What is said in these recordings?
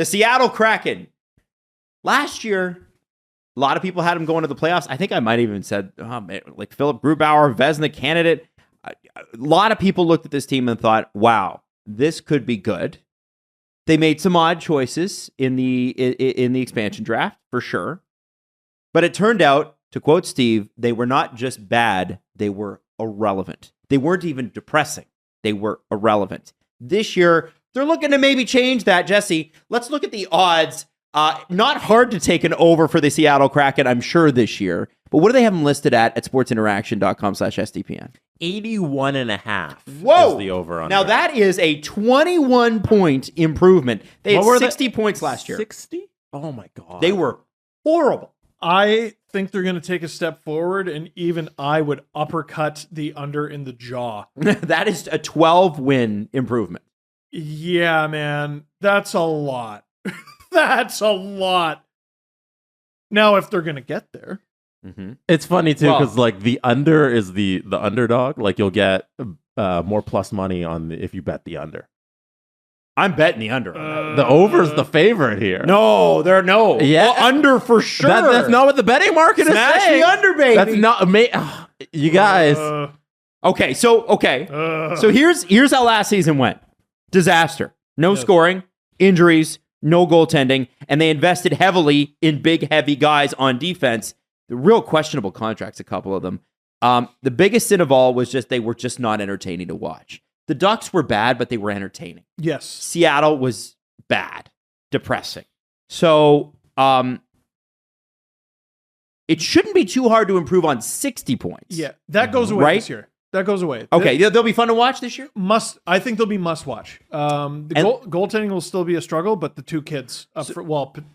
The Seattle Kraken. Last year, a lot of people had him going to the playoffs. I think I might have even said, like Philip Grubauer, Vezina candidate. A lot of people looked at this team and thought, wow, this could be good. They made some odd choices in the expansion draft, for sure. But it turned out, to quote Steve, they were not just bad, they were irrelevant. They weren't even depressing. They were irrelevant. This year, they're looking to maybe change that. Jesse, let's look at the odds. Not hard to take an over for the Seattle Kraken, I'm sure, this year. But what do they have them listed at sportsinteraction.com/SDPN? 81.5 Whoa! Is the over-under. Now, that is a 21-point improvement. They had 60 points last year. 60? Oh, my God. They were horrible. I think they're going to take a step forward, and even I would uppercut the under in the jaw. That is a 12-win improvement. Yeah, man. That's a lot. That's a lot. Now, if they're going to get there. Mm-hmm. It's funny, too, because like the under is the underdog. Like you'll get more plus money on if you bet the under. I'm betting the under. The over's the favorite here. No, Yeah. Well, under for sure. That's not what the betting market is Smash saying. the under, baby. That's not you guys. So here's how last season went. Disaster. No scoring, injuries, no goaltending, and they invested heavily in big, heavy guys on defense. The real questionable contracts, a couple of them. The biggest sin of all was just they were just not entertaining to watch. The Ducks were bad, but they were entertaining. Yes. Seattle was bad, depressing. So it shouldn't be too hard to improve on 60 points. Yeah, that goes away this year. That goes away. Okay, they'll be fun to watch this year? I think they'll be must watch. Goaltending will still be a struggle, but the two kids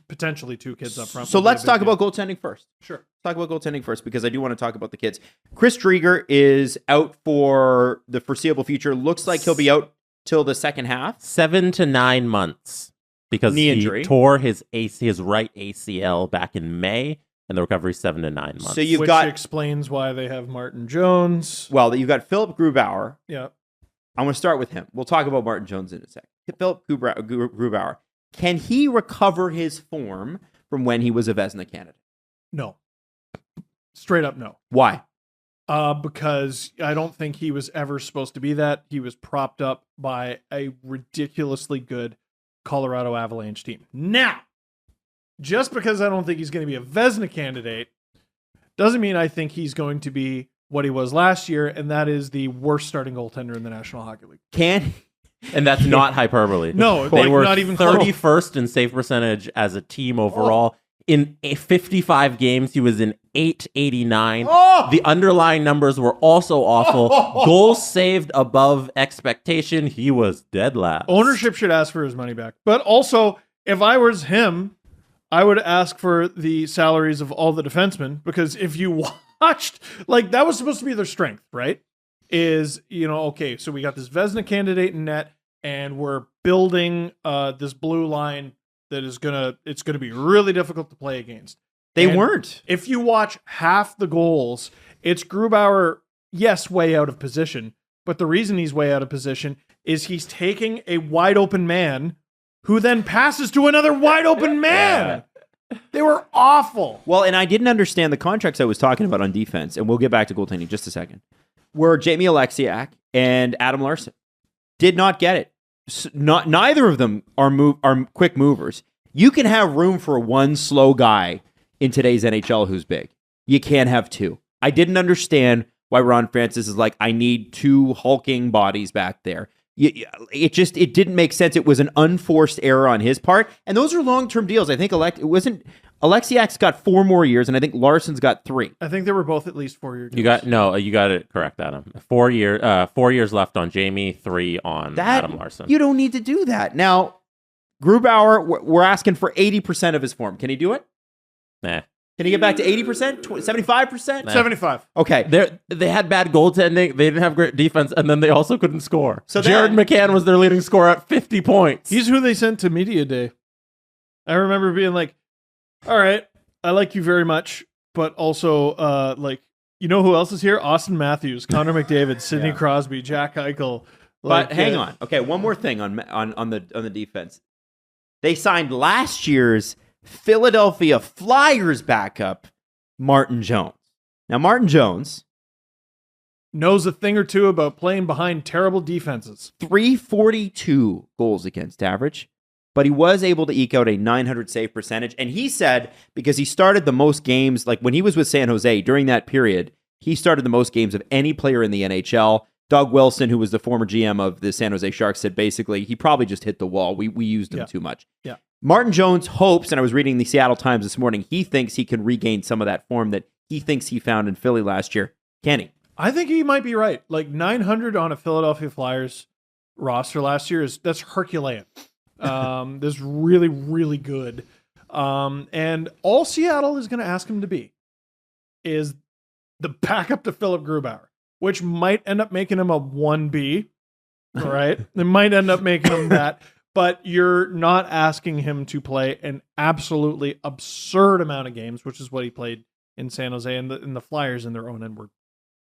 potentially two kids up front. So let's talk about goaltending first. Sure. Talk about goaltending first, because I do want to talk about the kids. Chris Drieger is out for the foreseeable future. Looks like he'll be out till the second half. 7 to 9 months because knee he injury. tore his right ACL back in May, and the recovery 7 to 9 months. So you've Which got explains why they have Martin Jones. well, you've got Philip Grubauer. Yeah. I'm going to start with him. We'll talk about Martin Jones in a second. Philip Grubauer. Can he recover his form from when he was a Vezina candidate? No. Straight up no. Why? Because I don't think he was ever supposed to be that. He was propped up by a ridiculously good Colorado Avalanche team. Now, just because I don't think he's going to be a Vezina candidate doesn't mean I think he's going to be what he was last year, and that is the worst starting goaltender in the National Hockey League. And that's not hyperbole. No, they were not even 31st in save percentage as a team overall. In 55 games, he was in 889. The underlying numbers were also awful. Goals saved above expectation. He was dead last. Ownership should ask for his money back. But also, if I was him, I would ask for the salaries of all the defensemen, because if you watched, like, that was supposed to be their strength, right? Is, okay, so we got this Vezina candidate in net, and we're building this blue line that is it's gonna be really difficult to play against. They weren't. If you watch half the goals, it's Grubauer, yes, way out of position, but the reason he's way out of position is he's taking a wide open man who then passes to another wide open man. They were awful. Well, and I didn't understand the contracts I was talking about on defense, and we'll get back to goaltending in just a second, where Jamie Alexiak and Adam Larson did not get it. Neither of them are quick movers. You can have room for one slow guy in today's NHL who's big. You can't have two. I didn't understand why Ron Francis is like, I need two hulking bodies back there. It didn't make sense. It was an unforced error on his part. And those are long-term deals. I think Alexiak's got 4 more years, and I think Larson's got 3. I think they were both at least 4-year deals. You got it correct, Adam. 4 years left on Jamie, 3 on Adam Larson. You don't need to do that. Now, Grubauer, we're asking for 80% of his form. Can he do it? Nah. Can he get back to 80%? 75%? Nah. 75. Okay. They had bad goaltending. They didn't have great defense, and then they also couldn't score. So Jared McCann was their leading scorer at 50 points. He's who they sent to media day. I remember being like, all right, I like you very much, but also, you know who else is here? Austin Matthews, Connor McDavid, Sidney Crosby, Jack Eichel. But hang on. Okay, one more thing on the defense. They signed last year's Philadelphia Flyers backup, Martin Jones. Now, Martin Jones knows a thing or two about playing behind terrible defenses. 342 goals against average, but he was able to eke out a 900 save percentage. And he said, because he started the most games, like when he was with San Jose during that period, he started the most games of any player in the NHL. Doug Wilson, who was the former GM of the San Jose Sharks, said basically he probably just hit the wall. We used him too much. Yeah. Martin Jones hopes, and I was reading the Seattle Times this morning, he thinks he can regain some of that form that he thinks he found in Philly last year. Can he? I think he might be right. Like 900 on a Philadelphia Flyers roster last year that's Herculean. That's really, really good. And all Seattle is going to ask him to be is the backup to Philip Grubauer, which might end up making him a 1B, right? It might end up making him that, but you're not asking him to play an absolutely absurd amount of games, which is what he played in San Jose, and the Flyers in their own end were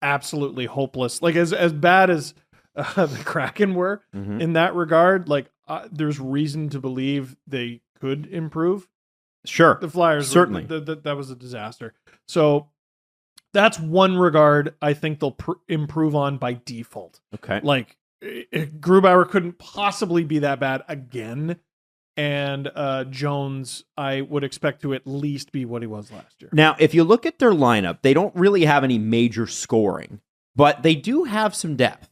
absolutely hopeless. Like as bad as the Kraken were in that regard, like there's reason to believe they could improve. Sure. The Flyers, certainly. That was a disaster. So that's one regard I think they'll improve on by default. Okay. Like Grubauer couldn't possibly be that bad again. And Jones, I would expect to at least be what he was last year. Now, if you look at their lineup, they don't really have any major scoring, but they do have some depth.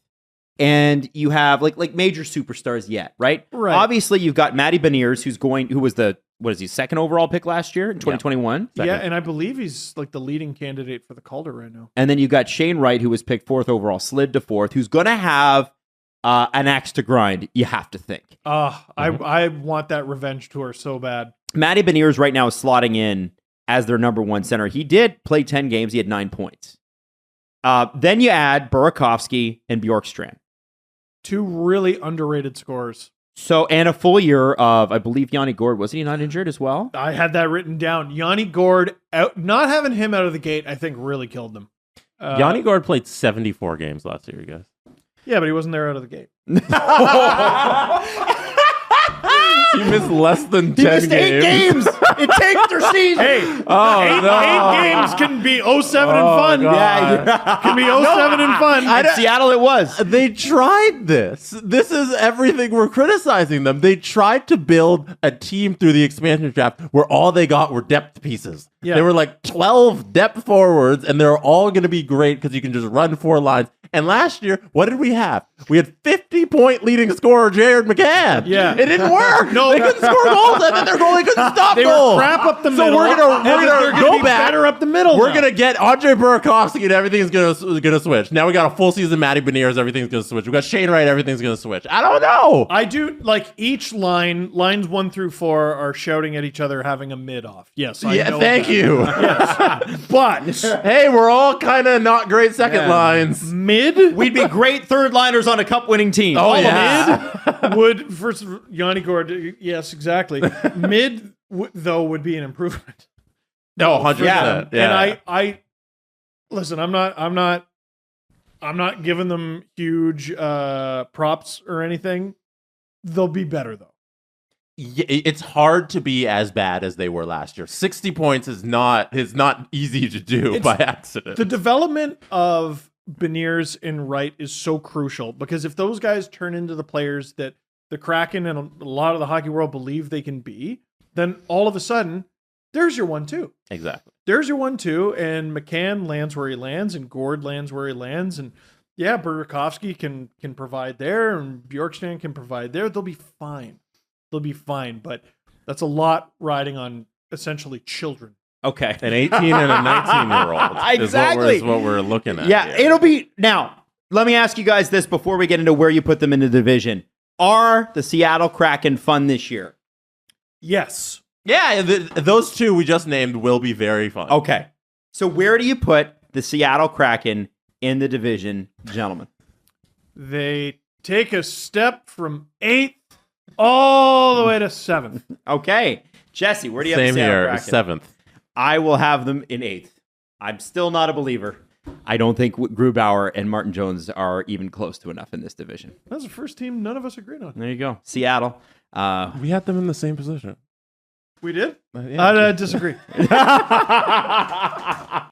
And you have like major superstars yet, right? Right. Obviously, you've got Matty Beniers, who was the second overall pick last year in 2021? Yeah, and I believe he's like the leading candidate for the Calder right now. And then you got Shane Wright, who was picked 4th overall, slid to 4th, who's going to have an axe to grind, you have to think. I want that revenge tour so bad. Matty Beniers right now is slotting in as their number one center. He did play 10 games. He had 9 points. Then you add Burakovsky and Bjorkstrand. 2 really underrated scorers. So, and a full year of, I believe, Yanni Gourde. Wasn't he not injured as well? I had that written down. Yanni Gourde, not having him out of the gate, I think really killed them. Yanni Gourde played 74 games last year, you guys. Yeah, but he wasn't there out of the gate. He missed less than 10 He missed 8 games. It takes their season. Hey, eight games can be 07 and fun. God. Yeah, Can be 07 and fun. in Seattle it was. They tried this. This is everything we're criticizing them. They tried to build a team through the expansion draft where all they got were depth pieces. Yeah. They were like 12 depth forwards, and they're all going to be great because you can just run 4 lines. And last year, what did we have? We had 50-point leading scorer Jared McCann. Yeah. It didn't work. No. They couldn't score goals, and then their goalie couldn't stop They goals. were crap up the So middle. we're gonna go go back. better up the middle. We're now. gonna get Andre Burakovsky, and everything's gonna switch. Now we got a full season Matty Beniers. Everything's gonna switch. We got Shane Wright. Everything's gonna switch. I don't know. I do like each lines 1 through 4 are shouting at each other, having a mid off. Yes. I know Thank that. you. Yes. But Hey, we're all kind of not great second lines. mid We'd be great third liners on a cup winning team. Oh, All of yeah. us. would first Yanni Gourde. Yes, exactly. Mid though would be an improvement. No, 100%. And I listen. I'm not giving them huge props or anything. They'll be better though. It's hard to be as bad as they were last year. 60 points is not easy to do by accident. The development of Beniers and Wright is so crucial because if those guys turn into the players that the Kraken and a lot of the hockey world believe they can be, then all of a sudden, there's your 1-2. Exactly. There's your 1-2, and McCann lands where he lands, and Gourde lands where he lands, and yeah, Burakovsky can provide there, and Bjorkstrand can provide there. They'll be fine. They'll be fine, but that's a lot riding on essentially children. Okay. An 18 and a 19-year-old Exactly. is what we're looking at. Yeah, here. it'll be... Now, let me ask you guys this before we get into where you put them in the division. Are the Seattle Kraken fun this year? Yes. Yeah, those two we just named will be very fun. Okay. So where do you put the Seattle Kraken in the division, gentlemen? They take a step from 8th all the way to 7th. Okay. Jesse, where do you have Same the Seattle here, Kraken? 7th. I will have them in 8th. I'm still not a believer. I don't think Grubauer and Martin Jones are even close to enough in this division. That's the first team none of us agreed on. There you go. Seattle. We had them in the same position. We did? Yeah. I disagree.